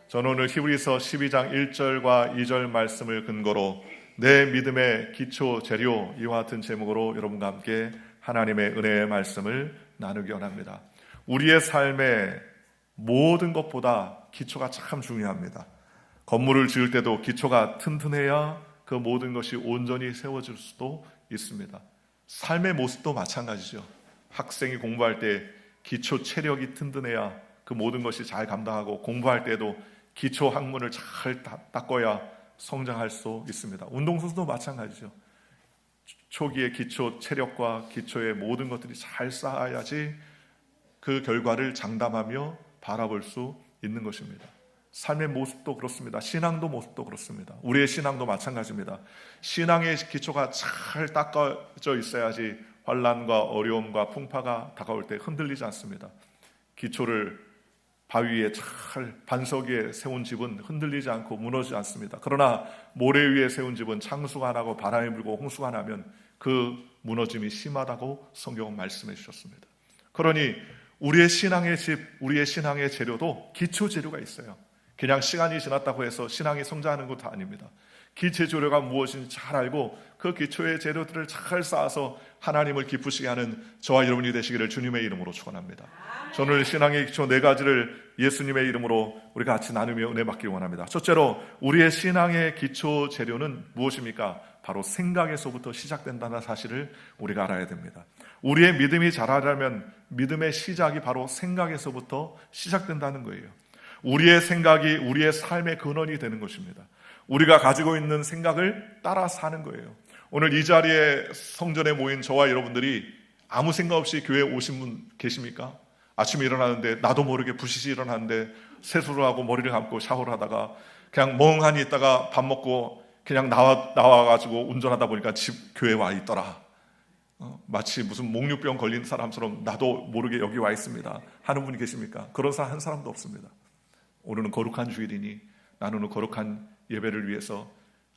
저는 오늘 히브리서 12장 1절과 2절 말씀을 근거로 내 믿음의 기초 재료, 이와 같은 제목으로 여러분과 함께 하나님의 은혜의 말씀을 나누기 원합니다. 우리의 삶의 모든 것보다 기초가 참 중요합니다. 건물을 지을 때도 기초가 튼튼해야 그 모든 것이 온전히 세워질 수도 있습니다. 삶의 모습도 마찬가지죠. 학생이 공부할 때 기초 체력이 튼튼해야 그 모든 것이 잘 감당하고, 공부할 때도 기초 학문을 잘 닦아야 성장할 수 있습니다. 운동선수도 마찬가지죠. 초기에 기초 체력과 기초의 모든 것들이 잘 쌓아야지 그 결과를 장담하며 바라볼 수 있는 것입니다. 삶의 모습도 그렇습니다. 신앙도 모습도 그렇습니다. 우리의 신앙도 마찬가지입니다. 신앙의 기초가 잘 닦아져 있어야지 환난과 어려움과 풍파가 다가올 때 흔들리지 않습니다. 기초를 바위 위에 잘 반석 위에 세운 집은 흔들리지 않고 무너지지 않습니다. 그러나 모래 위에 세운 집은 창수가 나고 바람이 불고 홍수가 나면 그 무너짐이 심하다고 성경은 말씀해 주셨습니다. 그러니 우리의 신앙의 집, 우리의 신앙의 재료도 기초 재료가 있어요. 그냥 시간이 지났다고 해서 신앙이 성장하는 것도 아닙니다. 기초 재료가 무엇인지 잘 알고 그 기초의 재료들을 잘 쌓아서 하나님을 기쁘시게 하는 저와 여러분이 되시기를 주님의 이름으로 축원합니다. 저는 신앙의 기초 4가지를 예수님의 이름으로 우리가 같이 나누며 은혜 받기를 원합니다. 첫째로, 우리의 신앙의 기초 재료는 무엇입니까? 바로 생각에서부터 시작된다는 사실을 우리가 알아야 됩니다. 우리의 믿음이 자라려면 믿음의 시작이 바로 생각에서부터 시작된다는 거예요. 우리의 생각이 우리의 삶의 근원이 되는 것입니다. 우리가 가지고 있는 생각을 따라 사는 거예요. 오늘 이 자리에 성전에 모인 저와 여러분들이 아무 생각 없이 교회에 오신 분 계십니까? 아침에 일어나는데 나도 모르게 부시시 일어나는데 세수를 하고 머리를 감고 샤워를 하다가 그냥 멍하니 있다가 밥 먹고 그냥 나와가지고 운전하다 보니까 교회에 와 있더라. 마치 무슨 목류병 걸린 사람처럼 나도 모르게 여기 와 있습니다 하는 분이 계십니까? 그런 사람 한 사람도 없습니다. 오늘은 거룩한 주일이니 나는 거룩한 예배를 위해서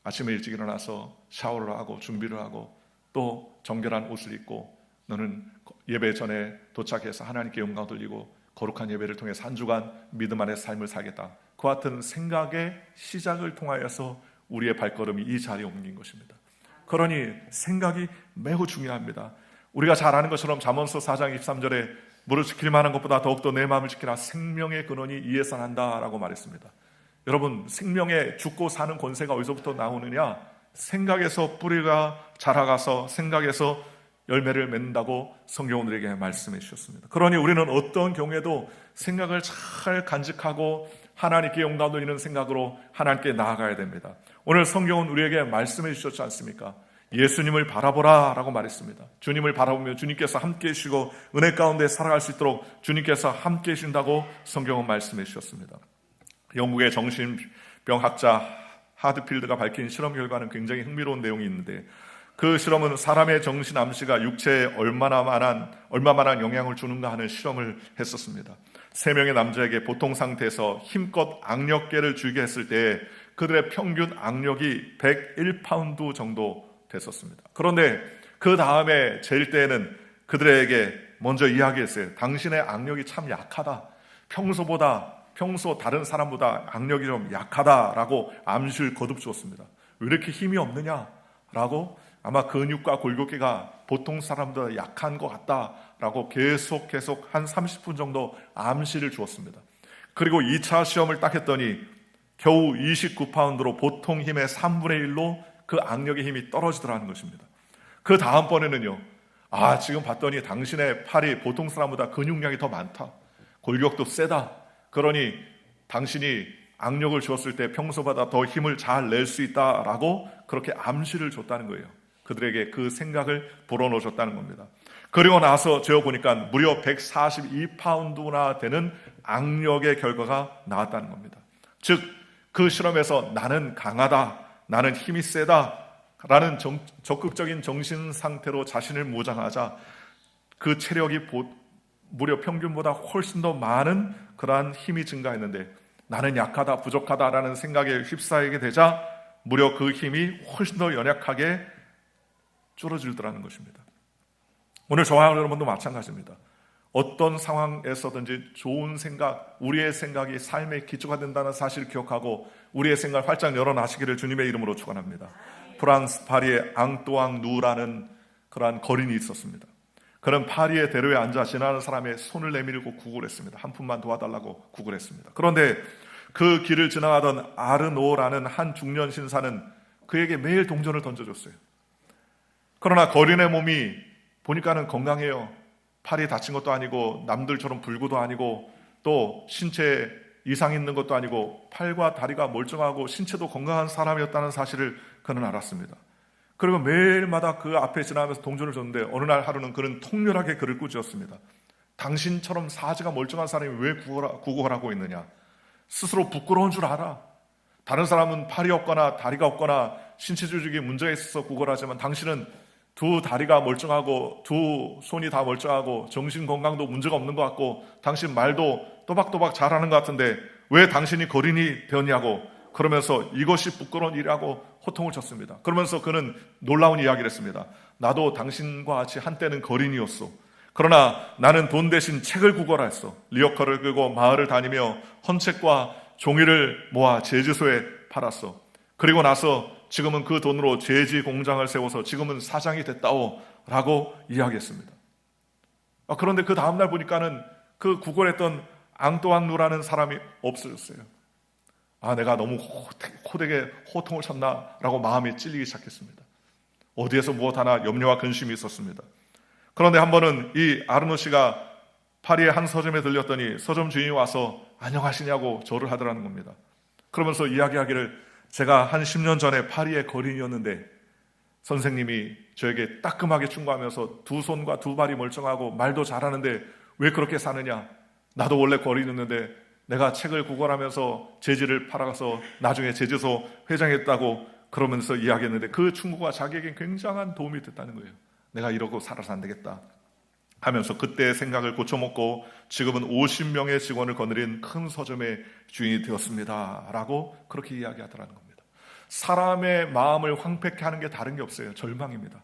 아침에 일찍 일어나서 샤워를 하고 준비를 하고 또 정결한 옷을 입고 너는 예배 전에 도착해서 하나님께 영광 돌리고 거룩한 예배를 통해서 한 주간 믿음 안의 삶을 살겠다. 그와 같은 생각의 시작을 통하여서 우리의 발걸음이 이 자리에 옮긴 것입니다. 그러니 생각이 매우 중요합니다. 우리가 잘 아는 것처럼 잠언서 4장 23절에 무릇 지킬 만한 것보다 더욱더 내 마음을 지키라. 생명의 근원이 이에서 난다라고 말했습니다. 여러분, 생명의 죽고 사는 권세가 어디서부터 나오느냐? 생각에서 뿌리가 자라가서 생각에서 열매를 맺는다고 성경은 우리에게 말씀해 주셨습니다. 그러니 우리는 어떤 경우에도 생각을 잘 간직하고 하나님께 영광 돌리는 생각으로 하나님께 나아가야 됩니다. 오늘 성경은 우리에게 말씀해 주셨지 않습니까? 예수님을 바라보라 라고 말했습니다. 주님을 바라보면 주님께서 함께해 주시고 은혜 가운데 살아갈 수 있도록 주님께서 함께해 주신다고 성경은 말씀해 주셨습니다. 영국의 정신병학자 하드필드가 밝힌 실험 결과는 굉장히 흥미로운 내용이 있는데, 그 실험은 사람의 정신 암시가 육체에 얼마만한 영향을 주는가 하는 실험을 했었습니다. 3명의 남자에게 보통 상태에서 힘껏 악력계를 쥐게 했을 때 그들의 평균 악력이 101파운드 정도 됐었습니다. 그런데 그 다음에 잴 때에는 그들에게 먼저 이야기했어요. 당신의 악력이 참 약하다. 평소 다른 사람보다 악력이 좀 약하다라고 암시를 거듭 주었습니다. 왜 이렇게 힘이 없느냐라고, 아마 근육과 골격계가 보통 사람보다 약한 것 같다라고 계속 한 30분 정도 암시를 주었습니다. 그리고 2차 시험을 딱 했더니 겨우 29파운드로 보통 힘의 3분의 1로 그 악력의 힘이 떨어지더라는 것입니다. 그 다음번에는요, 지금 봤더니 당신의 팔이 보통 사람보다 근육량이 더 많다. 골격도 세다. 그러니 당신이 악력을 주었을 때 평소보다 더 힘을 잘 낼 수 있다라고 그렇게 암시를 줬다는 거예요. 그들에게 그 생각을 불어넣어줬다는 겁니다. 그리고 나서 재어보니까 무려 142파운드나 되는 악력의 결과가 나왔다는 겁니다. 즉, 그 실험에서 나는 강하다, 나는 힘이 세다 라는 적극적인 정신 상태로 자신을 무장하자 그 체력이 무려 평균보다 훨씬 더 많은 그러한 힘이 증가했는데, 나는 약하다, 부족하다라는 생각에 휩싸이게 되자 무려 그 힘이 훨씬 더 연약하게 줄어들더라는 것입니다. 오늘 저와 여러분도 마찬가지입니다. 어떤 상황에서든지 좋은 생각, 우리의 생각이 삶의 기초가 된다는 사실을 기억하고 우리의 생각을 활짝 열어놔시기를 주님의 이름으로 축원합니다. 프랑스 파리의 앙뚜앙 누라는 그러한 거린이 있었습니다. 그는 파리의 대로에 앉아 지나는 사람의 손을 내밀고 구걸했습니다. 한 푼만 도와달라고 구걸했습니다. 그런데 그 길을 지나가던 아르노라는 한 중년 신사는 그에게 매일 동전을 던져줬어요. 그러나 거린의 몸이 보니까는 건강해요. 팔이 다친 것도 아니고 남들처럼 불구도 아니고 또 신체에 이상 있는 것도 아니고 팔과 다리가 멀쩡하고 신체도 건강한 사람이었다는 사실을 그는 알았습니다. 그리고 매일마다 그 앞에 지나가면서 동전을 줬는데 어느 날 하루는 그는 통렬하게 그를 꾸짖었습니다. 당신처럼 사지가 멀쩡한 사람이 왜 구걸하고 있느냐? 스스로 부끄러운 줄 알아. 다른 사람은 팔이 없거나 다리가 없거나 신체 조직이 문제가 있어서 구걸하지만 당신은 두 다리가 멀쩡하고 두 손이 다 멀쩡하고 정신 건강도 문제가 없는 것 같고 당신 말도 또박또박 잘하는 것 같은데 왜 당신이 거린이 되었냐고 그러면서 이것이 부끄러운 일이라고 호통을 쳤습니다. 그러면서 그는 놀라운 이야기를 했습니다. 나도 당신과 같이 한때는 거린이었어. 그러나 나는 돈 대신 책을 구걸했어. 리어커를 끌고 마을을 다니며 헌책과 종이를 모아 제지소에 팔았어. 그리고 나서 지금은 그 돈으로 제지 공장을 세워서 지금은 사장이 됐다오 라고 이야기했습니다. 그런데 그 다음날 보니까는 그 구걸했던 앙뚜앙누라는 사람이 없어졌어요. 내가 너무 호되게 호통을 쳤나 라고 마음이 찔리기 시작했습니다. 어디에서 무엇 하나 염려와 근심이 있었습니다. 그런데 한 번은 이 아르노 씨가 파리의 한 서점에 들렸더니 서점 주인이 와서 안녕하시냐고 절을 하더라는 겁니다. 그러면서 이야기하기를 제가 한 10년 전에 파리의 거린이었는데 선생님이 저에게 따끔하게 충고하면서 두 손과 두 발이 멀쩡하고 말도 잘하는데 왜 그렇게 사느냐? 나도 원래 거린이었는데 내가 책을 구걸하면서 제지를 팔아서 나중에 제지소 회장했다고 그러면서 이야기했는데 그 충고가 자기에게 굉장한 도움이 됐다는 거예요. 내가 이러고 살아서 안 되겠다 하면서 그때의 생각을 고쳐먹고 지금은 50명의 직원을 거느린 큰 서점의 주인이 되었습니다 라고 그렇게 이야기하더라는 겁니다. 사람의 마음을 황폐케 하는 게 다른 게 없어요. 절망입니다.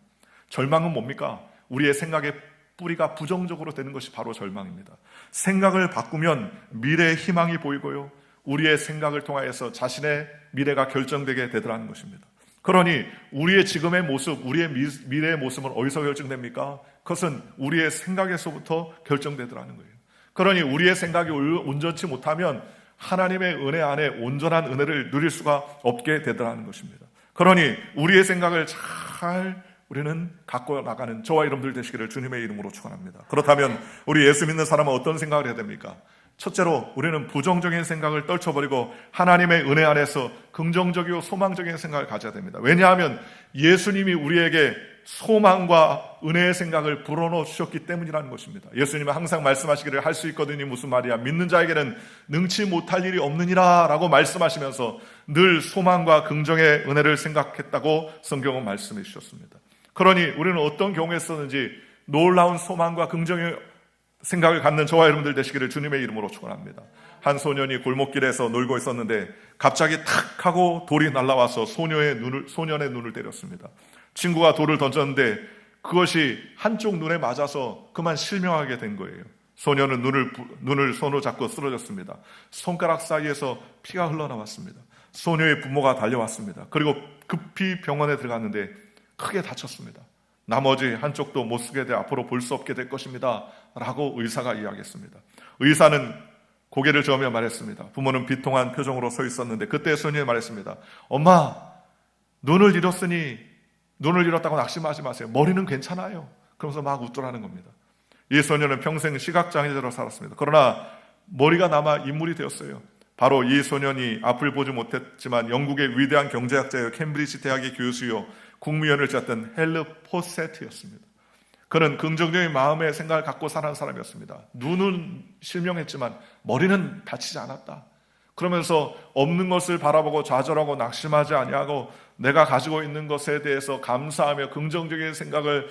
절망은 뭡니까? 우리의 생각의 뿌리가 부정적으로 되는 것이 바로 절망입니다. 생각을 바꾸면 미래의 희망이 보이고요, 우리의 생각을 통하여서 자신의 미래가 결정되게 되더라는 것입니다. 그러니 우리의 지금의 모습, 우리의 미래의 모습은 어디서 결정됩니까? 그것은 우리의 생각에서부터 결정되더라는 거예요. 그러니 우리의 생각이 온전치 못하면 하나님의 은혜 안에 온전한 은혜를 누릴 수가 없게 되더라는 것입니다. 그러니 우리의 생각을 잘 우리는 갖고 나가는 저와 여러분들 되시기를 주님의 이름으로 축원합니다. 그렇다면 우리 예수 믿는 사람은 어떤 생각을 해야 됩니까? 첫째로 우리는 부정적인 생각을 떨쳐버리고 하나님의 은혜 안에서 긍정적이고 소망적인 생각을 가져야 됩니다. 왜냐하면 예수님이 우리에게 소망과 은혜의 생각을 불어넣어 주셨기 때문이라는 것입니다. 예수님은 항상 말씀하시기를 할 수 있거든요. 무슨 말이야? 믿는 자에게는 능치 못할 일이 없느니라 라고 말씀하시면서 늘 소망과 긍정의 은혜를 생각했다고 성경은 말씀해 주셨습니다. 그러니 우리는 어떤 경우에서든지 놀라운 소망과 긍정의 생각을 갖는 저와 여러분들 되시기를 주님의 이름으로 축원합니다. 한 소년이 골목길에서 놀고 있었는데 갑자기 탁 하고 돌이 날아와서 소년의 눈을 때렸습니다. 친구가 돌을 던졌는데 그것이 한쪽 눈에 맞아서 그만 실명하게 된 거예요. 소년은 눈을 손으로 잡고 쓰러졌습니다. 손가락 사이에서 피가 흘러나왔습니다. 소녀의 부모가 달려왔습니다. 그리고 급히 병원에 들어갔는데 크게 다쳤습니다. 나머지 한쪽도 못 쓰게 돼 앞으로 볼 수 없게 될 것입니다 라고 의사가 이야기했습니다. 의사는 고개를 저으며 말했습니다. 부모는 비통한 표정으로 서 있었는데 그때 소년이 말했습니다. 엄마, 눈을 잃었다고 낙심하지 마세요. 머리는 괜찮아요. 그러면서 막 웃더라는 겁니다. 이 소년은 평생 시각장애자로 살았습니다. 그러나 머리가 남아 인물이 되었어요. 바로 이 소년이 앞을 보지 못했지만 영국의 위대한 경제학자요, 캠브리지 대학의 교수요, 국무위원을 지었던 헬르 포세트였습니다. 그는 긍정적인 마음의 생각을 갖고 살아가는 사람이었습니다. 눈은 실명했지만 머리는 다치지 않았다. 그러면서 없는 것을 바라보고 좌절하고 낙심하지 아니하고 내가 가지고 있는 것에 대해서 감사하며 긍정적인 생각을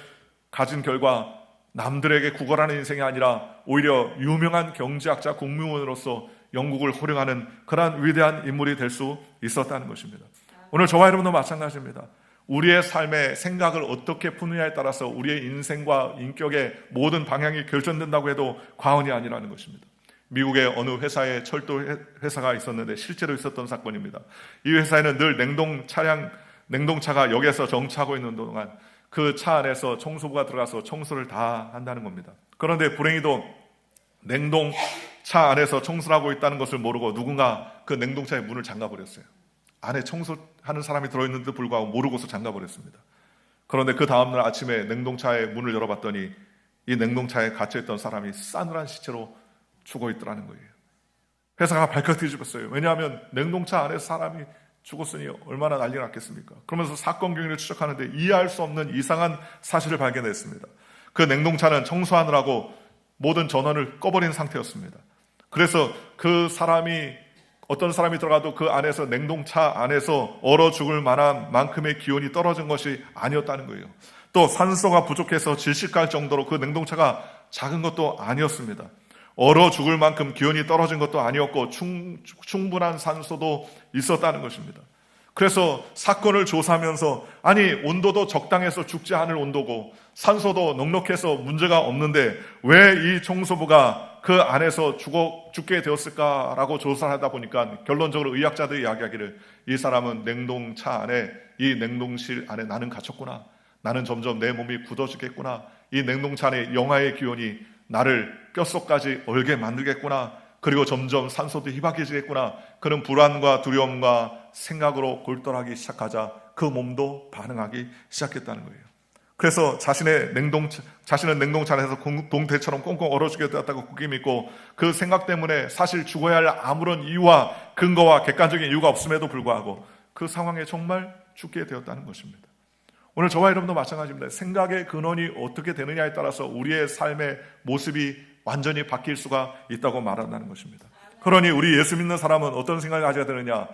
가진 결과 남들에게 구걸하는 인생이 아니라 오히려 유명한 경제학자 국무위원으로서 영국을 호령하는 그러한 위대한 인물이 될 수 있었다는 것입니다. 오늘 저와 여러분도 마찬가지입니다. 우리의 삶의 생각을 어떻게 푸느냐에 따라서 우리의 인생과 인격의 모든 방향이 결정된다고 해도 과언이 아니라는 것입니다. 미국의 어느 회사에 철도 회사가 있었는데 실제로 있었던 사건입니다. 이 회사에는 늘 냉동차가 역에서 정차하고 있는 동안 그 차 안에서 청소부가 들어가서 청소를 다 한다는 겁니다. 그런데 불행히도 냉동차 안에서 청소를 하고 있다는 것을 모르고 누군가 그 냉동차의 문을 잠가버렸어요. 안에 청소하는 사람이 들어있는데도 불구하고 모르고서 잠가버렸습니다. 그런데 그 다음날 아침에 냉동차의 문을 열어봤더니 이 냉동차에 갇혀있던 사람이 싸늘한 시체로 죽어있더라는 거예요. 회사가 발칵 뒤집었어요. 왜냐하면 냉동차 안에 사람이 죽었으니 얼마나 난리가 났겠습니까? 그러면서 사건 경위를 추적하는데 이해할 수 없는 이상한 사실을 발견했습니다. 그 냉동차는 청소하느라고 모든 전원을 꺼버린 상태였습니다. 그래서 어떤 사람이 들어가도 그 안에서 냉동차 안에서 얼어 죽을 만한 만큼의 기온이 떨어진 것이 아니었다는 거예요. 또 산소가 부족해서 질식할 정도로 그 냉동차가 작은 것도 아니었습니다. 얼어 죽을 만큼 기온이 떨어진 것도 아니었고 충분한 산소도 있었다는 것입니다. 그래서 사건을 조사하면서 아니 온도도 적당해서 죽지 않을 온도고 산소도 넉넉해서 문제가 없는데 왜 이 청소부가 그 안에서 죽게 되었을까라고 조사를 하다 보니까 결론적으로 의학자들이 이야기하기를 이 사람은 냉동차 안에 이 냉동실 안에 나는 갇혔구나. 나는 점점 내 몸이 굳어지겠구나. 이 냉동차 안에 영하의 기온이 나를 뼛속까지 얼게 만들겠구나. 그리고 점점 산소도 희박해지겠구나. 그런 불안과 두려움과 생각으로 골똘하기 시작하자 그 몸도 반응하기 시작했다는 거예요. 그래서 자신은 냉동차 안에서 동태처럼 꽁꽁 얼어 죽게 되었다고 굳게 믿고 그 생각 때문에 사실 죽어야 할 아무런 이유와 근거와 객관적인 이유가 없음에도 불구하고 그 상황에 정말 죽게 되었다는 것입니다. 오늘 저와 여러분도 마찬가지입니다. 생각의 근원이 어떻게 되느냐에 따라서 우리의 삶의 모습이 완전히 바뀔 수가 있다고 말한다는 것입니다. 그러니 우리 예수 믿는 사람은 어떤 생각을 가져야 되느냐?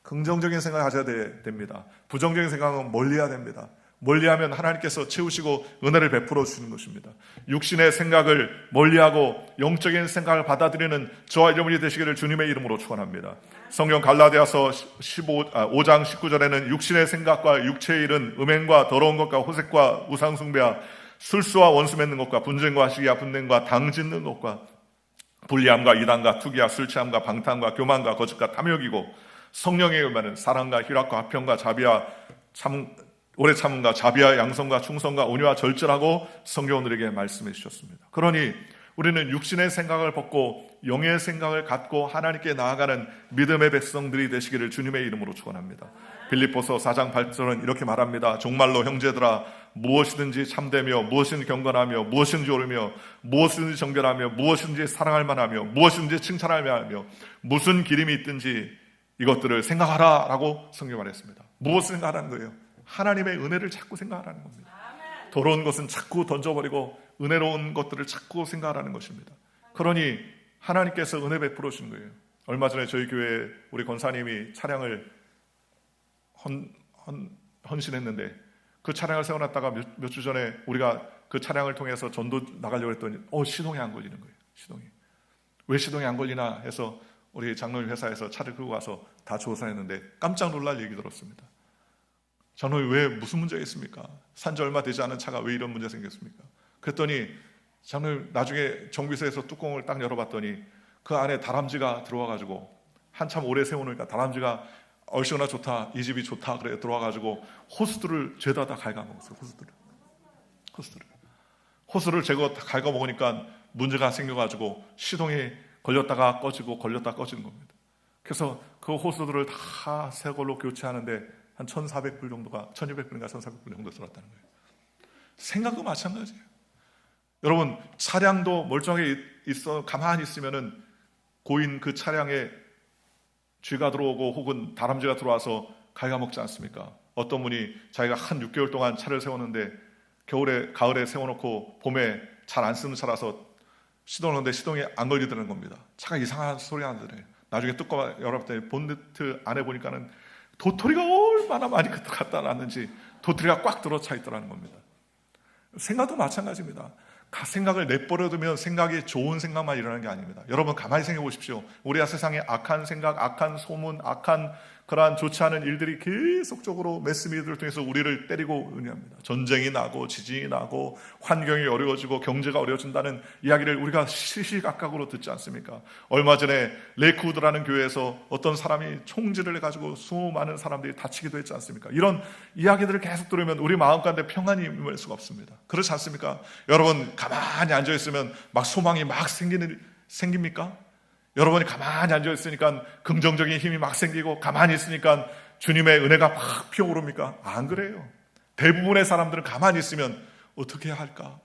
긍정적인 생각을 가져야 됩니다. 부정적인 생각은 멀리해야 됩니다. 멀리하면 하나님께서 채우시고 은혜를 베풀어 주시는 것입니다. 육신의 생각을 멀리하고 영적인 생각을 받아들이는 저와 여러분이 되시기를 주님의 이름으로 축원합니다. 성경 갈라디아서 5장 19절에는 육신의 생각과 육체의 일은 음행과 더러운 것과 호색과 우상숭배와 술수와 원수 맺는 것과 분쟁과 시기와 분냄과 당 짓는 것과 불리함과 이단과 투기와 술취함과 방탕과 교만과 거짓과 탐욕이고 성령의 열매는 사랑과 희락과 화평과 자비와 오래 참음과 자비와 양성과 충성과 온유와 절제라고 성경은 우리에게 말씀해 주셨습니다. 그러니 우리는 육신의 생각을 벗고 영의 생각을 갖고 하나님께 나아가는 믿음의 백성들이 되시기를 주님의 이름으로 축원합니다. 빌립보서 4장 8절은 이렇게 말합니다. 정말로 형제들아 무엇이든지 참되며 무엇이든지 경건하며 무엇이든지 옳으며 무엇이든지 정결하며 무엇이든지 사랑할 만하며 무엇이든지 칭찬할 만하며 무슨 기림이 있든지 이것들을 생각하라 라고 성경 말했습니다. 무엇을 생각하라는 거예요? 하나님의 은혜를 자꾸 생각하라는 겁니다. 더러운 것은 자꾸 던져버리고 은혜로운 것들을 자꾸 생각하라는 것입니다. 그러니 하나님께서 은혜 베풀어 주신 거예요. 얼마 전에 저희 교회에 우리 권사님이 차량을 헌신했는데 그 차량을 세워놨다가 몇 주 전에 우리가 그 차량을 통해서 전도 나가려고 했더니 시동이 안 걸리는 거예요. 시동이. 왜 시동이 안 걸리나 해서 우리 장로님 회사에서 차를 끌고 가서 다 조사했는데 깜짝 놀랄 얘기 들었습니다. 장로님 왜 무슨 문제가 있습니까? 산지 얼마 되지 않은 차가 왜 이런 문제가 생겼습니까? 그랬더니 장로님 나중에 정비소에서 뚜껑을 딱 열어봤더니 그 안에 다람쥐가 들어와가지고 한참 오래 세워놓으니까 다람쥐가 얼씨구나 좋다 이 집이 좋다 그래 들어와가지고 호스들을 죄다 다 갉아먹었어요. 호스를 제거 다 갉아먹으니까 문제가 생겨가지고 시동이 걸렸다가 꺼지고 걸렸다가 꺼지는 겁니다. 그래서 그 호스들을 다 새 걸로 교체하는데 한 1,400불 정도가 1,200불인가 1,400불 정도 들었다는 거예요. 생각도 마찬가지예요. 여러분 차량도 멀쩡하게 있어 가만히 있으면은 고인 그 차량에 쥐가 들어오고 혹은 다람쥐가 들어와서 갉아먹지 않습니까? 어떤 분이 자기가 한 6개월 동안 차를 세웠는데 가을에 세워놓고 봄에 잘 안 쓰는 차라서 시동을 하는데 시동이 안 걸리더라는 겁니다. 차가 이상한 소리가 나더래요. 나중에 뚜껑 열어봤더니 본네트 안에 보니까는 도토리가 얼마나 많이 갖다 놨는지 도토리가 꽉 들어차 있더라는 겁니다. 생각도 마찬가지입니다. 생각을 내버려두면 생각이 좋은 생각만 일어나는 게 아닙니다. 여러분 가만히 생각해 보십시오. 우리가 세상에 악한 생각, 악한 소문, 악한 그러한 좋지 않은 일들이 계속적으로 매스미디어를 통해서 우리를 때리고 은혜합니다. 전쟁이 나고 지진이 나고 환경이 어려워지고 경제가 어려워진다는 이야기를 우리가 시시각각으로 듣지 않습니까? 얼마 전에 레이크우드라는 교회에서 어떤 사람이 총질을 해가지고 수많은 사람들이 다치기도 했지 않습니까? 이런 이야기들을 계속 들으면 우리 마음 가운데 평안이 임할 수가 없습니다. 그렇지 않습니까? 여러분 가만히 앉아있으면 막 소망이 막 생깁니까? 여러분이 가만히 앉아있으니까 긍정적인 힘이 막 생기고 가만히 있으니까 주님의 은혜가 막 피어오릅니까? 안 그래요. 대부분의 사람들은 가만히 있으면 어떻게 해야 할까?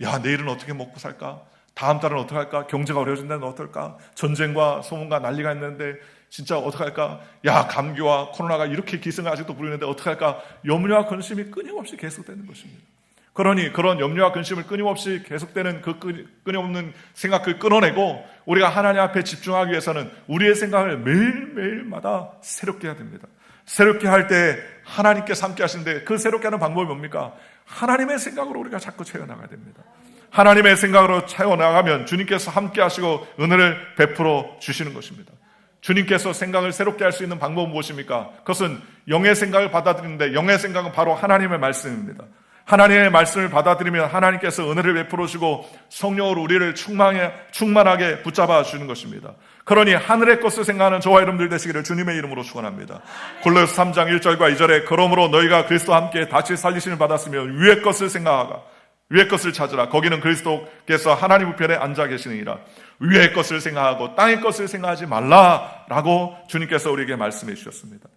야, 내일은 어떻게 먹고 살까? 다음 달은 어떻게 할까? 경제가 어려워진다면 어떨까? 전쟁과 소문과 난리가 있는데 진짜 어떻게 할까? 야, 감기와 코로나가 이렇게 기승을 아직도 부리는데 어떻게 할까? 염려와 근심이 끊임없이 계속되는 것입니다. 그러니 그런 염려와 근심을 끊임없이 계속되는 그 끊임없는 생각을 끊어내고 우리가 하나님 앞에 집중하기 위해서는 우리의 생각을 매일매일마다 새롭게 해야 됩니다. 새롭게 할 때 하나님께서 함께 하시는데 그 새롭게 하는 방법이 뭡니까? 하나님의 생각으로 우리가 자꾸 채워나가야 됩니다. 하나님의 생각으로 채워나가면 주님께서 함께 하시고 은혜를 베풀어 주시는 것입니다. 주님께서 생각을 새롭게 할 수 있는 방법은 무엇입니까? 그것은 영의 생각을 받아들이는데 영의 생각은 바로 하나님의 말씀입니다. 하나님의 말씀을 받아들이면 하나님께서 은혜를 베풀어 주시고 성령으로 우리를 충만하게 붙잡아 주는 것입니다. 그러니 하늘의 것을 생각하는 저와 여러분들 되시기를 주님의 이름으로 축원합니다. 골로새 3장 1절과 2절에 그러므로 너희가 그리스도와 함께 다시 살리심을 받았으면 위의 것을 생각하라. 위의 것을 찾으라. 거기는 그리스도께서 하나님 우편에 앉아 계시느니라. 위의 것을 생각하고 땅의 것을 생각하지 말라라고 주님께서 우리에게 말씀해 주셨습니다.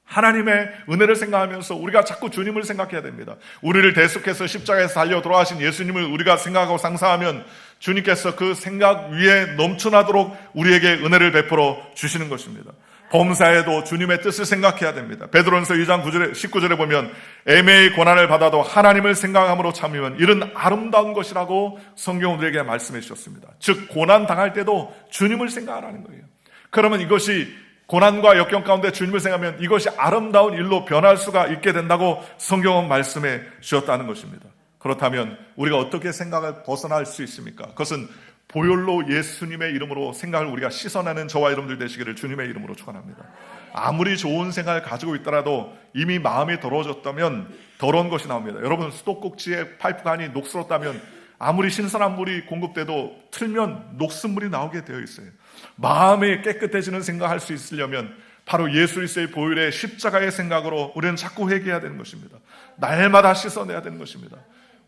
하나님의 은혜를 생각하면서 우리가 자꾸 주님을 생각해야 됩니다. 우리를 대속해서 십자가에서 달려 돌아가신 예수님을 우리가 생각하고 상상하면 주님께서 그 생각 위에 넘쳐나도록 우리에게 은혜를 베풀어 주시는 것입니다. 범사에도 주님의 뜻을 생각해야 됩니다. 베드로전서 2장 19절에 보면 애매히 고난을 받아도 하나님을 생각함으로 참으면 이는 아름다운 것이라고 성경은 우리에게 말씀해 주셨습니다. 즉 고난 당할 때도 주님을 생각하라는 거예요. 그러면 이것이 고난과 역경 가운데 주님을 생각하면 이것이 아름다운 일로 변할 수가 있게 된다고 성경은 말씀해 주셨다는 것입니다. 그렇다면 우리가 어떻게 생각을 벗어날 수 있습니까? 그것은 보혈로 예수님의 이름으로 생각을 우리가 씻어내는 저와 여러분들 되시기를 주님의 이름으로 축원합니다. 아무리 좋은 생각을 가지고 있더라도 이미 마음이 더러워졌다면 더러운 것이 나옵니다. 여러분 수도꼭지의 파이프관이 녹슬었다면 아무리 신선한 물이 공급돼도 틀면 녹슨 물이 나오게 되어 있어요. 마음이 깨끗해지는 생각할 수 있으려면 바로 예수 그리스도의 보혈의 십자가의 생각으로 우리는 자꾸 회개해야 되는 것입니다. 날마다 씻어내야 되는 것입니다.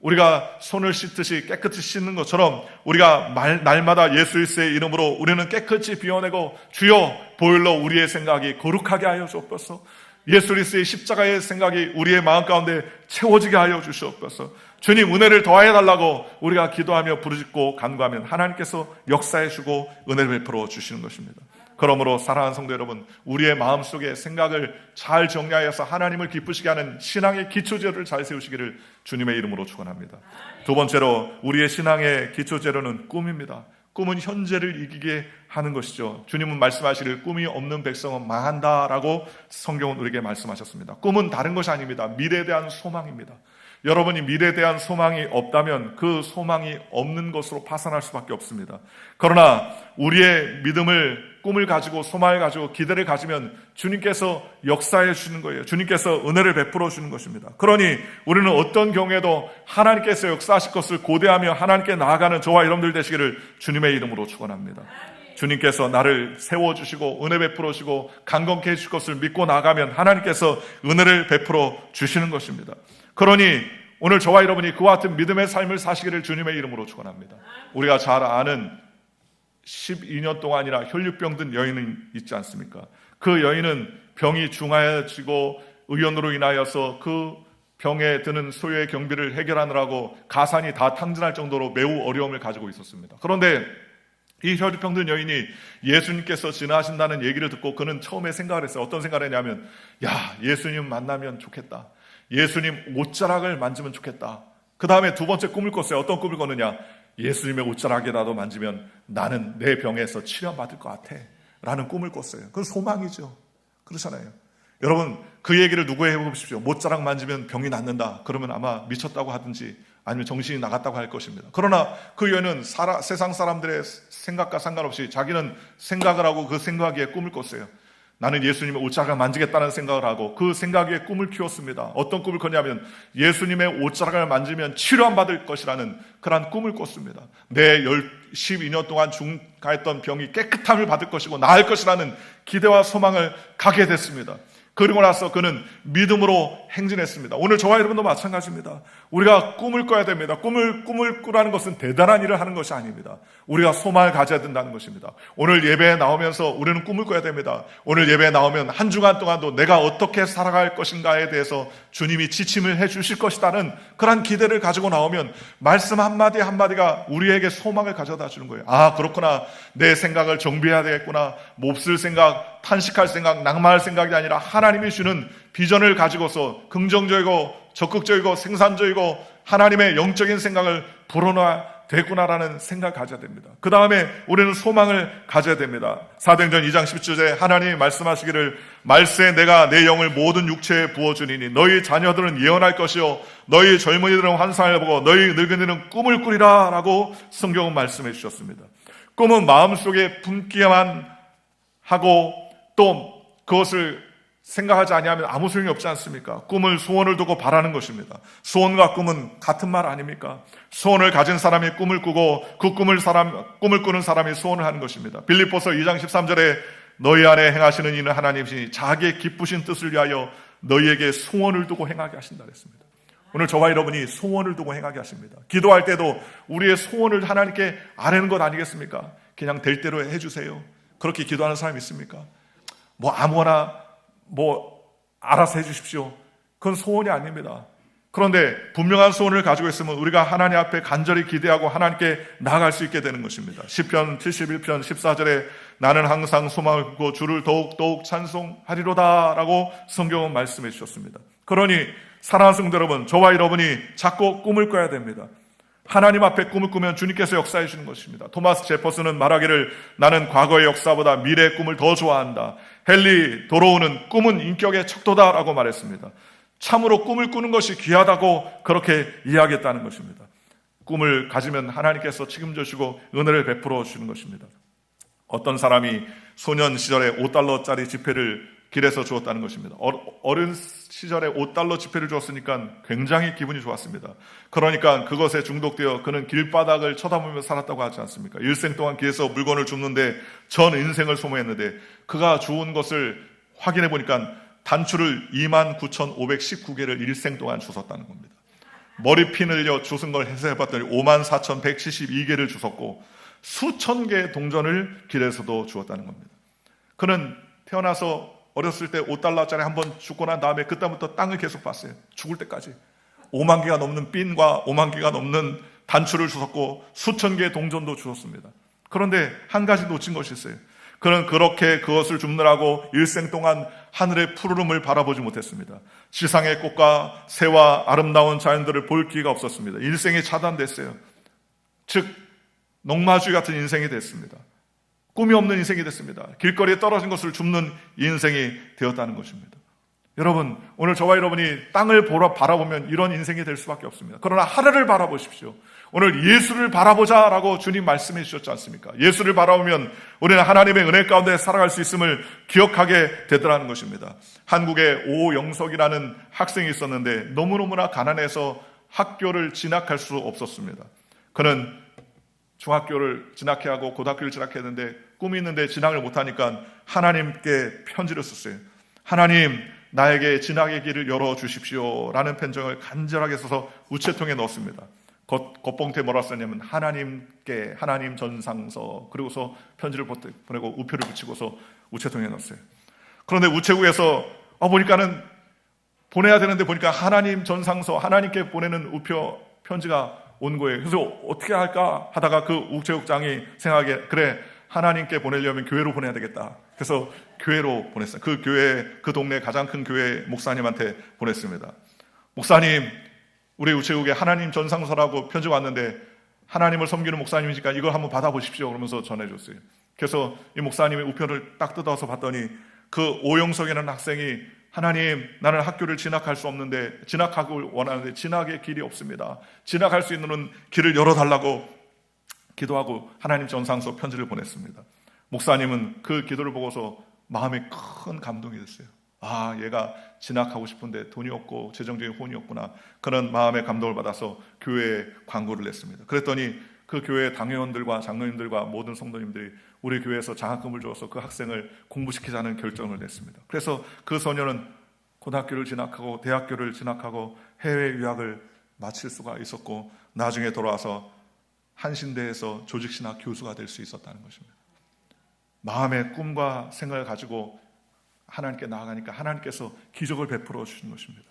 우리가 손을 씻듯이 깨끗이 씻는 것처럼 우리가 날마다 예수 그리스도의 이름으로 우리는 깨끗이 비워내고 주여 보혈로 우리의 생각이 거룩하게 하여 주옵소서. 예수 그리스도의 십자가의 생각이 우리의 마음 가운데 채워지게 하여 주시옵소서. 주님 은혜를 더하여 달라고 우리가 기도하며 부르짖고 간구하면 하나님께서 역사해 주고 은혜를 베풀어 주시는 것입니다. 그러므로 사랑하는 성도 여러분, 우리의 마음속에 생각을 잘 정리하여서 하나님을 기쁘시게 하는 신앙의 기초제로를 잘 세우시기를 주님의 이름으로 축원합니다. 두 번째로 우리의 신앙의 기초제로는 꿈입니다. 꿈은 현재를 이기게 하는 것이죠. 주님은 말씀하시길 꿈이 없는 백성은 망한다라고 성경은 우리에게 말씀하셨습니다. 꿈은 다른 것이 아닙니다. 미래에 대한 소망입니다. 여러분이 미래에 대한 소망이 없다면 그 소망이 없는 것으로 파산할 수밖에 없습니다. 그러나 우리의 믿음을, 꿈을 가지고 소망을 가지고 기대를 가지면 주님께서 역사해 주시는 거예요. 주님께서 은혜를 베풀어 주는 것입니다. 그러니 우리는 어떤 경우에도 하나님께서 역사하실 것을 고대하며 하나님께 나아가는 저와 여러분들 되시기를 주님의 이름으로 축원합니다. 주님께서 나를 세워주시고 은혜 베풀어 주시고 강건케 해주실 것을 믿고 나가면 하나님께서 은혜를 베풀어 주시는 것입니다. 그러니 오늘 저와 여러분이 그와 같은 믿음의 삶을 사시기를 주님의 이름으로 축원합니다. 우리가 잘 아는 12년 동안이나 혈류병 든 여인은 있지 않습니까? 그 여인은 병이 중하여지고 의원으로 인하여서 그 병에 드는 소요의 경비를 해결하느라고 가산이 다 탕진할 정도로 매우 어려움을 가지고 있었습니다. 그런데 이 혈류병 든 여인이 예수님께서 지나신다는 얘기를 듣고 그는 처음에 생각을 했어요. 어떤 생각을 했냐면, 야, 예수님 만나면 좋겠다. 예수님 옷자락을 만지면 좋겠다. 그 다음에 두 번째 꿈을 꿨어요. 어떤 꿈을 꿨느냐? 예수님의 옷자락이라도 만지면 나는 내 병에서 치료받을 것 같아 라는 꿈을 꿨어요. 그건 소망이죠. 그렇잖아요. 여러분 그 얘기를 누구에게 해보십시오. 옷자락 만지면 병이 낫는다. 그러면 아마 미쳤다고 하든지 아니면 정신이 나갔다고 할 것입니다. 그러나 그 여인은 세상 사람들의 생각과 상관없이 자기는 생각을 하고 그 생각에 꿈을 꿨어요. 나는 예수님의 옷자락을 만지겠다는 생각을 하고 그 생각 위에 꿈을 키웠습니다. 어떤 꿈을 꿨냐면 예수님의 옷자락을 만지면 치료함 받을 것이라는 그러한 꿈을 꿨습니다. 내 12년 동안 중가했던 병이 깨끗함을 받을 것이고 나을 것이라는 기대와 소망을 갖게 됐습니다. 그리고 나서 그는 믿음으로 행진했습니다. 오늘 저와 여러분도 마찬가지입니다. 우리가 꿈을 꿔야 됩니다. 꿈을 꾸라는 것은 대단한 일을 하는 것이 아닙니다. 우리가 소망을 가져야 된다는 것입니다. 오늘 예배에 나오면서 우리는 꿈을 꿔야 됩니다. 오늘 예배에 나오면 한 주간 동안도 내가 어떻게 살아갈 것인가에 대해서 주님이 지침을 해 주실 것이라는 그런 기대를 가지고 나오면 말씀 한마디 한마디가 우리에게 소망을 가져다 주는 거예요. 아, 그렇구나. 내 생각을 정비해야 되겠구나. 몹쓸 생각, 탄식할 생각, 낭만할 생각이 아니라 하나님이 주는 비전을 가지고서 긍정적이고 적극적이고 생산적이고 하나님의 영적인 생각을 불어넣어야 되구나라는 생각을 가져야 됩니다. 그 다음에 우리는 소망을 가져야 됩니다. 사도행전 2장 17절에 하나님이 말씀하시기를 말세에 내가 내 영을 모든 육체에 부어주니니 너희 자녀들은 예언할 것이요 너희 젊은이들은 환상을 보고 너희 늙은이들은 꿈을 꾸리라 라고 성경은 말씀해 주셨습니다. 꿈은 마음속에 품기만 하고 또 그것을 생각하지 아니하면 아무 소용이 없지 않습니까? 꿈을 소원을 두고 바라는 것입니다. 소원과 꿈은 같은 말 아닙니까? 소원을 가진 사람이 꿈을 꾸고 그 꿈을 꾸는 사람이 소원을 하는 것입니다. 빌립보서 2장 13절에 너희 안에 행하시는 이는 하나님이시니 자기의 기쁘신 뜻을 위하여 너희에게 소원을 두고 행하게 하신다 그랬습니다. 오늘 저와 여러분이 소원을 두고 행하게 하십니다. 기도할 때도 우리의 소원을 하나님께 아뢰는 것 아니겠습니까? 그냥 될 대로 해주세요. 그렇게 기도하는 사람이 있습니까? 아무거나 알아서 해주십시오. 그건 소원이 아닙니다. 그런데 분명한 소원을 가지고 있으면 우리가 하나님 앞에 간절히 기대하고 하나님께 나아갈 수 있게 되는 것입니다. 시편 71편 14절에 나는 항상 소망을 품고 주를 더욱 찬송하리로다 라고 성경은 말씀해 주셨습니다. 그러니 사랑하는 성도 여러분, 저와 여러분이 자꾸 꿈을 꿔야 됩니다. 하나님 앞에 꿈을 꾸면 주님께서 역사해 주는 것입니다. 토마스 제퍼슨은 말하기를 나는 과거의 역사보다 미래의 꿈을 더 좋아한다. 헨리 도로우는 꿈은 인격의 척도다라고 말했습니다. 참으로 꿈을 꾸는 것이 귀하다고 그렇게 이야기했다는 것입니다. 꿈을 가지면 하나님께서 책임져 주시고 은혜를 베풀어 주시는 것입니다. 어떤 사람이 소년 시절에 $5짜리 지폐를 길에서 주었다는 것입니다. 어른 시절에 $5 지폐를 주었으니까 굉장히 기분이 좋았습니다. 그러니까 그것에 중독되어 그는 길바닥을 쳐다보며 살았다고 하지 않습니까? 일생 동안 길에서 물건을 줍는데 전 인생을 소모했는데 그가 주운 것을 확인해 보니까 단추를 29,519개를 일생 동안 주웠다는 겁니다. 머리핀 흘려 주운 걸 해봤더니 54,172개를 주웠고 수천 개의 동전을 길에서도 주었다는 겁니다. 그는 태어나서 어렸을 때 $5짜리 한번 죽고 난 다음에 그때부터 땅을 계속 봤어요. 죽을 때까지. 5만 개가 넘는 핀과 5만 개가 넘는 단추를 주웠고 수천 개의 동전도 주웠습니다. 그런데 한 가지 놓친 것이 있어요. 그는 그렇게 그것을 줍느라고 일생 동안 하늘의 푸르름을 바라보지 못했습니다. 지상의 꽃과 새와 아름다운 자연들을 볼 기회가 없었습니다. 일생이 차단됐어요. 즉 농마주의 같은 인생이 됐습니다. 꿈이 없는 인생이 됐습니다. 길거리에 떨어진 것을 줍는 인생이 되었다는 것입니다. 여러분, 오늘 저와 여러분이 땅을 바라보면 이런 인생이 될 수밖에 없습니다. 그러나 하늘을 바라보십시오. 오늘 예수를 바라보자라고 주님 말씀해 주셨지 않습니까? 예수를 바라보면 우리는 하나님의 은혜 가운데 살아갈 수 있음을 기억하게 되더라는 것입니다. 한국에 오영석이라는 학생이 있었는데 너무너무나 가난해서 학교를 진학할 수 없었습니다. 그는 중학교를 진학해야 하고 고등학교를 진학했는데 꿈이 있는데 진학을 못하니까 하나님께 편지를 썼어요. 하나님, 나에게 진학의 길을 열어주십시오 라는 편지를 간절하게 써서 우체통에 넣었습니다. 겉봉투에 뭐라 썼냐면 하나님께 하나님 전상서, 그리고서 편지를 보내고 우표를 붙이고서 우체통에 넣었어요. 그런데 우체국에서 보니까는 보내야 되는데 보니까 하나님 전상서, 하나님께 보내는 우표 편지가 온 거예요. 그래서 어떻게 할까 하다가 그 우체국장이 생각하기에 그래, 하나님께 보내려면 교회로 보내야 되겠다. 그래서 교회로 보냈어요. 그 교회, 그 동네 가장 큰 교회 목사님한테 보냈습니다. 목사님, 우리 우체국에 하나님 전상서라고 편지가 왔는데 하나님을 섬기는 목사님이니까 이걸 한번 받아보십시오 그러면서 전해줬어요. 그래서 이 목사님의 우편을 딱 뜯어서 봤더니 그 오영석이라는 학생이 하나님, 나는 학교를 진학할 수 없는데 진학하길 원하는데 진학의 길이 없습니다. 진학할 수 있는 길을 열어달라고 기도하고 하나님 전상서 편지를 보냈습니다. 목사님은 그 기도를 보고서 마음에 큰 감동이 됐어요. 아, 얘가 진학하고 싶은데 돈이 없고 재정적인 혼이 없구나. 그런 마음의 감동을 받아서 교회에 광고를 냈습니다. 그랬더니 그 교회 당회원들과 장로님들과 모든 성도님들이 우리 교회에서 장학금을 줘서 그 학생을 공부시키자는 결정을 냈습니다. 그래서 그 소녀는 고등학교를 진학하고 대학교를 진학하고 해외 유학을 마칠 수가 있었고 나중에 돌아와서 한신대에서 조직신학 교수가 될 수 있었다는 것입니다. 마음의 꿈과 생각을 가지고 하나님께 나아가니까 하나님께서 기적을 베풀어 주시는 것입니다.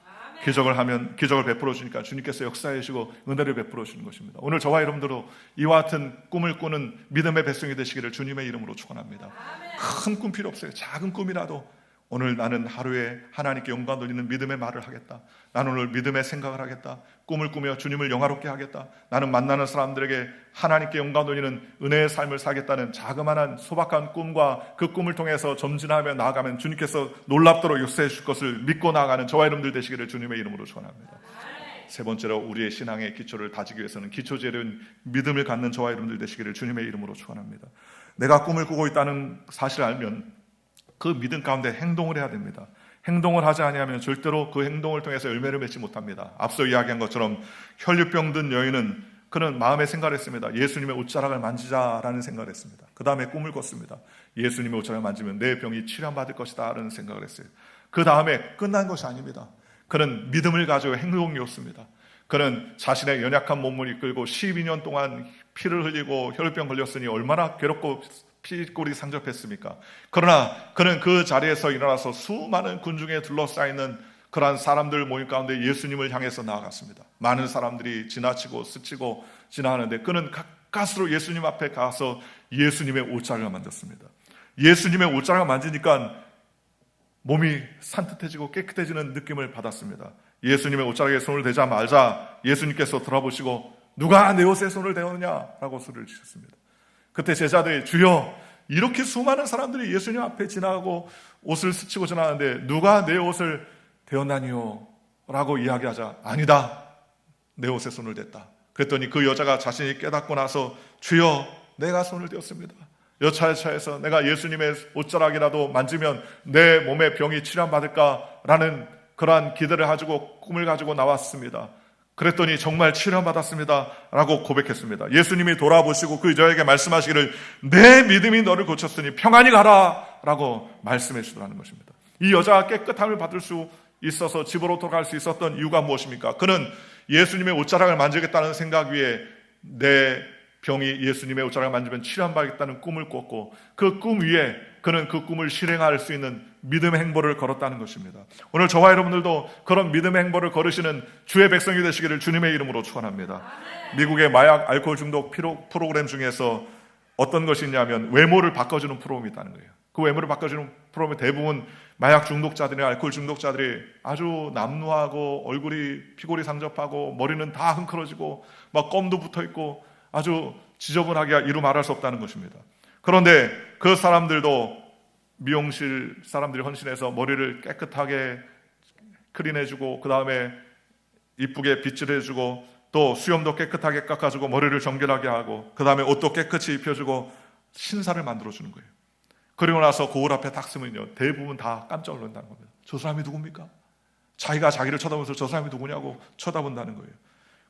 기적을 하면 기적을 베풀어 주니까 주님께서 역사해 주시고 은혜를 베풀어 주시는 것입니다. 오늘 저와 여러분들도 이와 같은 꿈을 꾸는 믿음의 백성이 되시기를 주님의 이름으로 축원합니다. 큰 꿈 필요 없어요. 작은 꿈이라도 오늘 나는 하루에 하나님께 영광 돌리는 믿음의 말을 하겠다. 나는 오늘 믿음의 생각을 하겠다. 꿈을 꾸며 주님을 영화롭게 하겠다. 나는 만나는 사람들에게 하나님께 영광 돌리는 은혜의 삶을 살겠다는 자그마한 소박한 꿈과 그 꿈을 통해서 점진하며 나아가면 주님께서 놀랍도록 역사해 주실 것을 믿고 나아가는 저와 여러분들 되시기를 주님의 이름으로 축원합니다. 세 번째로 우리의 신앙의 기초를 다지기 위해서는 기초 재료인 믿음을 갖는 저와 여러분들 되시기를 주님의 이름으로 축원합니다. 내가 꿈을 꾸고 있다는 사실을 알면 그 믿음 가운데 행동을 해야 됩니다. 행동을 하지 아니하면 절대로 그 행동을 통해서 열매를 맺지 못합니다. 앞서 이야기한 것처럼 혈류병 든 여인은 그는 마음에 생각을 했습니다. 예수님의 옷자락을 만지자라는 생각을 했습니다. 그 다음에 꿈을 꿨습니다. 예수님의 옷자락을 만지면 내 병이 치료받을 것이다 라는 생각을 했어요. 그 다음에 끝난 것이 아닙니다. 그는 믿음을 가지고 행동이 없습니다. 그는 자신의 연약한 몸을 이끌고 12년 동안 피를 흘리고 혈류병 걸렸으니 얼마나 괴롭고 피골이 상접했습니까? 그러나 그는 그 자리에서 일어나서 수많은 군중에 둘러싸이는 그러한 사람들 모임 가운데 예수님을 향해서 나아갔습니다. 많은 사람들이 지나치고 스치고 지나가는데 그는 가까스로 예수님 앞에 가서 예수님의 옷자락을 만졌습니다. 예수님의 옷자락을 만지니까 몸이 산뜻해지고 깨끗해지는 느낌을 받았습니다. 예수님의 옷자락에 손을 대자마자 예수님께서 돌아보시고 누가 내 옷에 손을 대었느냐라고 소리를 지셨습니다. 그때 제자들이 주여 이렇게 수많은 사람들이 예수님 앞에 지나가고 옷을 스치고 지나가는데 누가 내 옷을 대었나니요? 라고 이야기하자 아니다. 내 옷에 손을 댔다. 그랬더니 그 여자가 자신이 깨닫고 나서 주여 내가 손을 대었습니다. 여차여차해서 내가 예수님의 옷자락이라도 만지면 내 몸의 병이 치료받을까라는 그러한 기대를 가지고 꿈을 가지고 나왔습니다. 그랬더니 정말 치료받았습니다 라고 고백했습니다. 예수님이 돌아보시고 그 여자에게 말씀하시기를 내 믿음이 너를 고쳤으니 평안히 가라 라고 말씀해 주시더라는 것입니다. 이 여자가 깨끗함을 받을 수 있어서 집으로 돌아갈 수 있었던 이유가 무엇입니까? 그는 예수님의 옷자락을 만지겠다는 생각 위에 내 병이 예수님의 옷자락을 만지면 치료받겠다는 꿈을 꿨고 그 꿈 위에 그는 그 꿈을 실행할 수 있는 믿음의 행보를 걸었다는 것입니다. 오늘 저와 여러분들도 그런 믿음의 행보를 걸으시는 주의 백성이 되시기를 주님의 이름으로 축원합니다. 미국의 마약 알코올 중독 프로그램 중에서 어떤 것이 있냐면 외모를 바꿔주는 프로그램이 있다는 거예요. 그 외모를 바꿔주는 프로그램이 대부분 마약 중독자들이나 알코올 중독자들이 아주 남루하고 얼굴이 피골이 상접하고 머리는 다 흥크러지고 막 껌도 붙어있고 아주 지저분하게 이루 말할 수 없다는 것입니다. 그런데 그 사람들도 미용실 사람들이 헌신해서 머리를 깨끗하게 클린해주고 그 다음에 이쁘게 빗질 해주고 또 수염도 깨끗하게 깎아주고 머리를 정결하게 하고 그 다음에 옷도 깨끗이 입혀주고 신사를 만들어주는 거예요. 그리고 나서 거울 앞에 딱 서면요 대부분 다 깜짝 놀란다는 겁니다. 저 사람이 누굽니까? 자기가 자기를 쳐다보면서 저 사람이 누구냐고 쳐다본다는 거예요.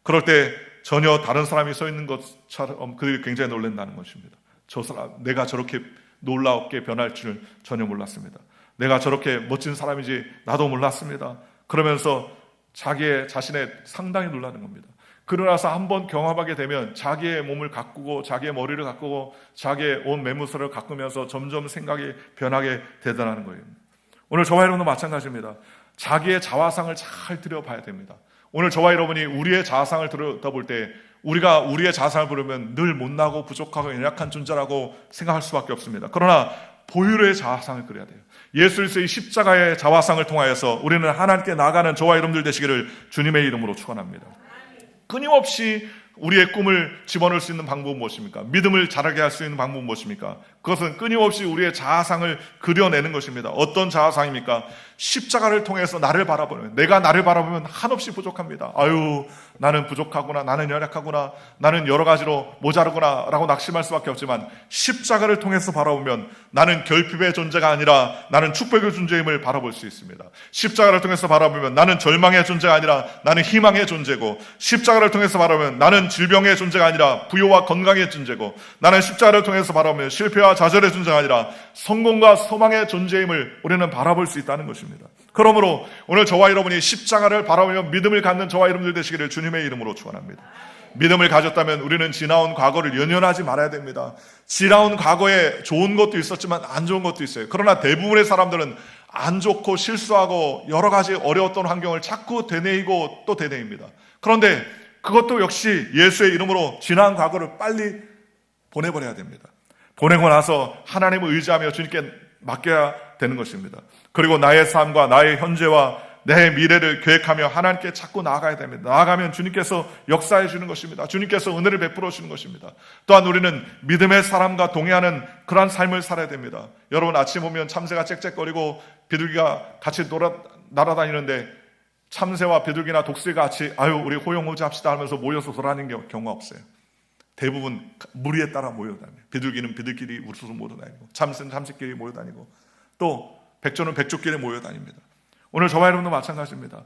그럴 때 전혀 다른 사람이 서 있는 것처럼 그들이 굉장히 놀란다는 것입니다. 저 사람, 내가 저렇게 놀랍게 변할 줄은 전혀 몰랐습니다. 내가 저렇게 멋진 사람인지 나도 몰랐습니다. 그러면서 자신의 상당히 놀라는 겁니다. 그러고 나서 한번 경험하게 되면 자기의 몸을 가꾸고 자기의 머리를 가꾸고 자기의 온 매무새를 가꾸면서 점점 생각이 변하게 되더라는 거예요. 오늘 저와 여러분도 마찬가지입니다. 자기의 자화상을 잘 들여봐야 됩니다. 오늘 저와 여러분이 우리의 자아상을 들여다볼 때 우리가 우리의 자아상을 보려면 늘 못나고 부족하고 연약한 존재라고 생각할 수밖에 없습니다. 그러나 보혈의 자아상을 그려야 돼요. 예수 그리스도의 십자가의 자아상을 통하여서 우리는 하나님께 나아가는 저와 여러분들 되시기를 주님의 이름으로 축원합니다. 끊임없이 우리의 꿈을 집어넣을 수 있는 방법은 무엇입니까? 믿음을 자라게 할 수 있는 방법은 무엇입니까? 그것은 끊임없이 우리의 자아상을 그려내는 것입니다. 어떤 자아상입니까? 십자가를 통해서 나를 바라보면, 내가 나를 바라보면 한없이 부족합니다. 아유, 나는 부족하구나, 나는 연약하구나, 나는 여러 가지로 모자르구나 라고 낙심할 수밖에 없지만 십자가를 통해서 바라보면 나는 결핍의 존재가 아니라 나는 축복의 존재임을 바라볼 수 있습니다. 십자가를 통해서 바라보면 나는 절망의 존재가 아니라 나는 희망의 존재고, 십자가를 통해서 바라보면 나는 질병의 존재가 아니라 부요와 건강의 존재고, 나는 십자가를 통해서 바라보면 실패와 좌절의 존재가 아니라 성공과 소망의 존재임을 우리는 바라볼 수 있다는 것입니다. 그러므로 오늘 저와 여러분이 십자가를 바라보며 믿음을 갖는 저와 여러분들 되시기를 주님의 이름으로 축원합니다. 믿음을 가졌다면 우리는 지나온 과거를 연연하지 말아야 됩니다. 지나온 과거에 좋은 것도 있었지만 안 좋은 것도 있어요. 그러나 대부분의 사람들은 안 좋고 실수하고 여러 가지 어려웠던 환경을 자꾸 되뇌이고 또 되뇌입니다. 그런데 그것도 역시 예수의 이름으로 지나온 과거를 빨리 보내버려야 됩니다. 보내고 나서 하나님을 의지하며 주님께 맡겨야 되는 것입니다. 그리고 나의 삶과 나의 현재와 내 미래를 계획하며 하나님께 자꾸 나아가야 됩니다. 나아가면 주님께서 역사해 주는 것입니다. 주님께서 은혜를 베풀어 주는 것입니다. 또한 우리는 믿음의 사람과 동행하는 그러한 삶을 살아야 됩니다. 여러분, 아침 오면 참새가 짹짹거리고 비둘기가 같이 날아다니는데 참새와 비둘기나 독수리가 같이 우리 호용호제합시다 하면서 모여서 돌아다니는 경우가 없어요. 대부분 무리에 따라 모여다니고, 비둘기는 비둘끼리 우르르 모여다니고, 참새는 참새끼리 모여다니고, 또 백조는 백조끼리 모여다닙니다. 오늘 저와 여러분도 마찬가지입니다.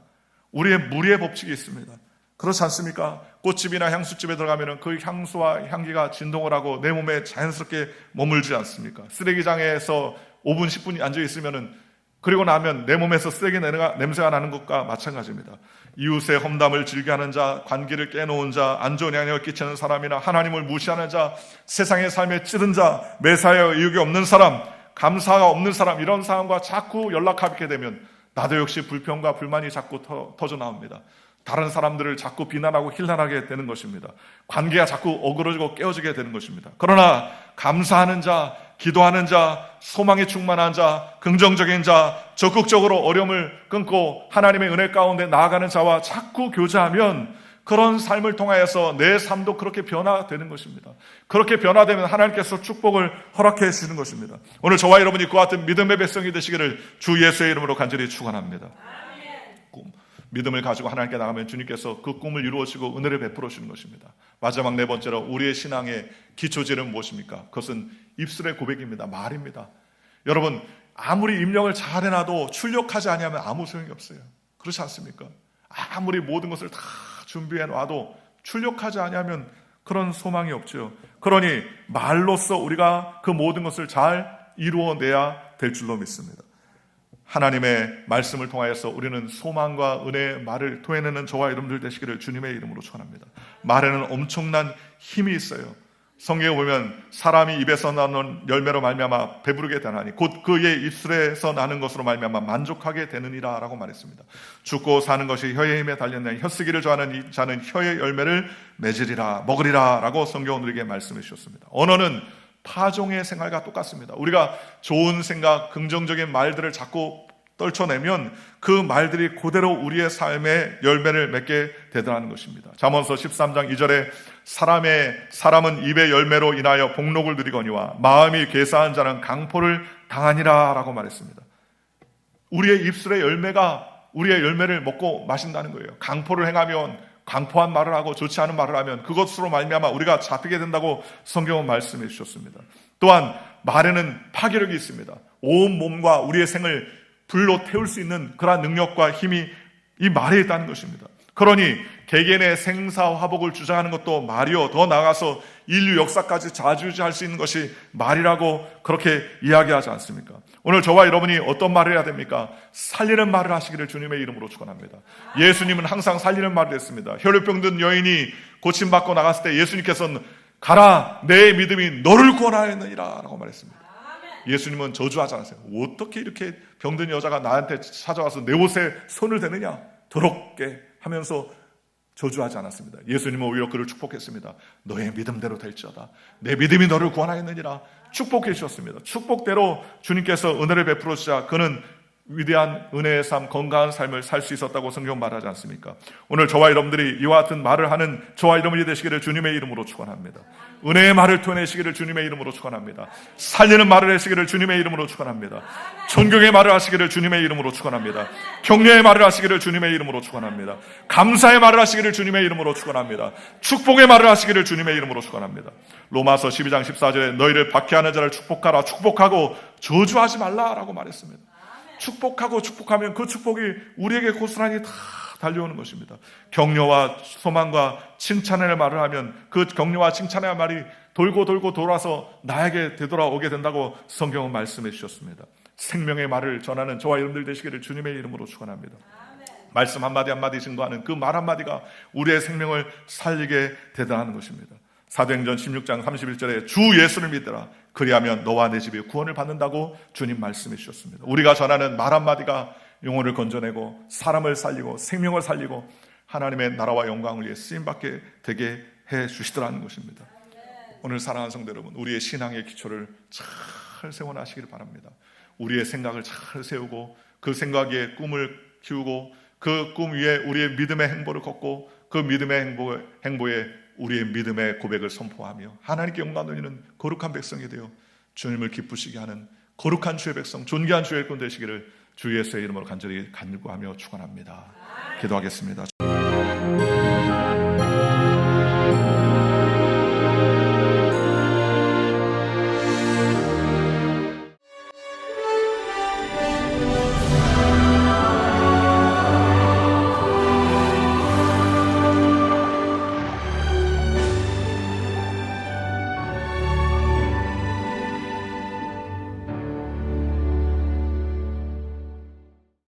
우리의 무리의 법칙이 있습니다. 그렇지 않습니까? 꽃집이나 향수집에 들어가면 그 향수와 향기가 진동을 하고 내 몸에 자연스럽게 머물지 않습니까? 쓰레기장에서 5분, 10분이 앉아있으면 그리고 나면 내 몸에서 쓰레기 냄새가 나는 것과 마찬가지입니다. 이웃의 험담을 즐겨하는 자, 관계를 깨놓은 자, 안 좋은 영향을 끼치는 사람이나 하나님을 무시하는 자, 세상의 삶에 찌든 자, 매사에 의욕이 없는 사람, 감사가 없는 사람, 이런 사람과 자꾸 연락하게 되면 나도 역시 불평과 불만이 자꾸 터져 나옵니다. 다른 사람들을 자꾸 비난하고 힐난하게 되는 것입니다. 관계가 자꾸 어그러지고 깨어지게 되는 것입니다. 그러나 감사하는 자, 기도하는 자, 소망에 충만한 자, 긍정적인 자, 적극적으로 어려움을 끊고 하나님의 은혜 가운데 나아가는 자와 자꾸 교제하면 그런 삶을 통하여서 내 삶도 그렇게 변화되는 것입니다. 그렇게 변화되면 하나님께서 축복을 허락해 주시는 것입니다. 오늘 저와 여러분이 그와 같은 믿음의 백성이 되시기를 주 예수의 이름으로 간절히 축원합니다. 믿음을 가지고 하나님께 나가면 주님께서 그 꿈을 이루어주시고 은혜를 베풀어 주시는 것입니다. 마지막 네 번째로 우리의 신앙의 기초제는 무엇입니까? 그것은 입술의 고백입니다. 말입니다. 여러분, 아무리 입력을 잘 해놔도 출력하지 아니하면 아무 소용이 없어요. 그렇지 않습니까? 아무리 모든 것을 다 준비해 놔도 출력하지 아니하면 그런 소망이 없죠. 그러니 말로써 우리가 그 모든 것을 잘 이루어내야 될 줄로 믿습니다. 하나님의 말씀을 통하여서 우리는 소망과 은혜의 말을 토해내는 저와 여러분들 되시기를 주님의 이름으로 축원합니다. 말에는 엄청난 힘이 있어요. 성경에 보면 사람이 입에서 나는 열매로 말미암아 배부르게 되나니 곧 그의 입술에서 나는 것으로 말미암아 만족하게 되느니라 라고 말했습니다. 죽고 사는 것이 혀의 힘에 달렸네. 혀쓰기를 좋아하는 이 자는 혀의 열매를 맺으리라 먹으리라 라고 성경은 우리에게 말씀해 주셨습니다. 언어는 파종의 생활과 똑같습니다. 우리가 좋은 생각, 긍정적인 말들을 자꾸 떨쳐내면 그 말들이 그대로 우리의 삶에 열매를 맺게 되더라는 것입니다. 잠언서 13장 2절에 사람은 입의 열매로 인하여 복록을 누리거니와 마음이 괴사한 자는 강포를 당하니라 라고 말했습니다. 우리의 입술의 열매가 우리의 열매를 먹고 마신다는 거예요. 강포를 행하면, 강포한 말을 하고 좋지 않은 말을 하면 그것으로 말미암아 우리가 잡히게 된다고 성경은 말씀해 주셨습니다. 또한 말에는 파괴력이 있습니다. 온 몸과 우리의 생을 불로 태울 수 있는 그러한 능력과 힘이 이 말에 있다는 것입니다. 그러니 개개인의 생사화복을 주장하는 것도 말이요, 더 나아가서 인류 역사까지 좌지우지할 수 있는 것이 말이라고 그렇게 이야기하지 않습니까? 오늘 저와 여러분이 어떤 말을 해야 됩니까? 살리는 말을 하시기를 주님의 이름으로 축원합니다. 예수님은 항상 살리는 말을 했습니다. 혈루병 든 여인이 고침받고 나갔을 때 예수님께서는 가라, 내 믿음이 너를 구원하였느니라 라고 말했습니다. 예수님은 저주하지 않았어요. 어떻게 이렇게 병든 여자가 나한테 찾아와서 내 옷에 손을 대느냐, 더럽게 하면서 저주하지 않았습니다. 예수님은 오히려 그를 축복했습니다. 너의 믿음대로 될지어다. 내 믿음이 너를 구원하였느니라 축복해 주셨습니다. 축복대로 주님께서 은혜를 베풀어 주자 그는 위대한 은혜의 삶, 건강한 삶을 살 수 있었다고 성경 말하지 않습니까? 오늘 저와 여러분들이 이와 같은 말을 하는 저와 여러분이 되시기를 주님의 이름으로 축원합니다. 은혜의 말을 토해내시기를 주님의 이름으로 축원합니다. 살리는 말을 하시기를 주님의 이름으로 축원합니다. 존경의 말을 하시기를 주님의 이름으로 축원합니다. 격려의 말을 하시기를 주님의 이름으로 축원합니다. 감사의 말을 하시기를 주님의 이름으로 축원합니다. 축복의 말을 하시기를 주님의 이름으로 축원합니다. 로마서 12장 14절에 너희를 박해하는 자를 축복하라. 축복하고 저주하지 말라라고 말했습니다. 축복하고 축복하면 그 축복이 우리에게 고스란히 다 달려오는 것입니다. 격려와 소망과 칭찬의 말을 하면 그 격려와 칭찬의 말이 돌고 돌고 돌아서 나에게 되돌아오게 된다고 성경은 말씀해 주셨습니다. 생명의 말을 전하는 저와 여러분들 되시기를 주님의 이름으로 축원합니다. 말씀 한마디 한마디 증거하는 그 말 한마디가 우리의 생명을 살리게 되다는 것입니다. 사도행전 16장 31절에 주 예수를 믿으라 그리하면 너와 내 집이 구원을 받는다고 주님 말씀해 주셨습니다. 우리가 전하는 말 한마디가 영혼을 건져내고 사람을 살리고 생명을 살리고 하나님의 나라와 영광을 위해 쓰임받게 되게 해 주시더라는 것입니다. 오늘 사랑하는 성도 여러분, 우리의 신앙의 기초를 잘 세워나시기를 바랍니다. 우리의 생각을 잘 세우고 그 생각 위에 꿈을 키우고 그 꿈 위에 우리의 믿음의 행보를 걷고 그 믿음의 행보에 우리의 믿음의 고백을 선포하며 하나님께 영광 돌리는 거룩한 백성이 되어 주님을 기쁘시게 하는 거룩한 주의 백성, 존귀한 주의 일꾼 되시기를 주 예수의 이름으로 간절히 간구하며 축원합니다. 기도하겠습니다.